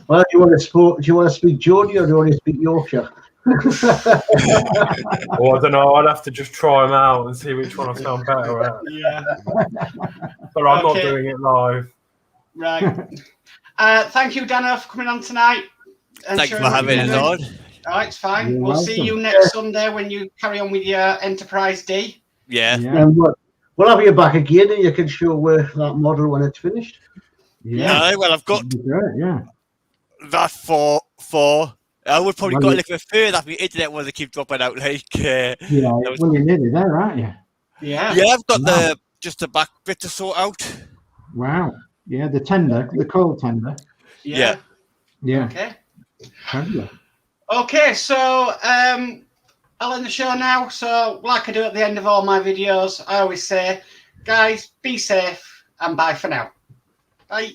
Well, do you want to speak Geordie or do you want to speak Yorkshire? Or I don't know. I'd have to just try them out and see which one I sound better at. Yeah. But I'm not Okay. doing it live. Right. Thank you, Dano, for coming on tonight. and Thank you sharing for what having you're us doing. on. All right, it's fine. You're We'll see welcome. you next Sunday when you carry on with your Enterprise D. Yeah. And we'll have you back again, and you can show that model when it's finished. Yeah. Well, I've got That'd be great, yeah. that for. I would probably Well, go a you- little bit further if my internet was to keep dropping out. Like, Yeah, was- well, you're nearly there, aren't you? Yeah. yeah, I've got Wow. just the back bit to sort out. Wow. Yeah, the tender, the coal tender. Yeah. Yeah. Okay. Fabulous. Okay, so I'll end the show now. So, like I do at the end of all my videos, I always say, guys, be safe and bye for now. Bye.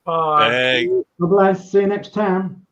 Bye. Bye. God bless. See you next time.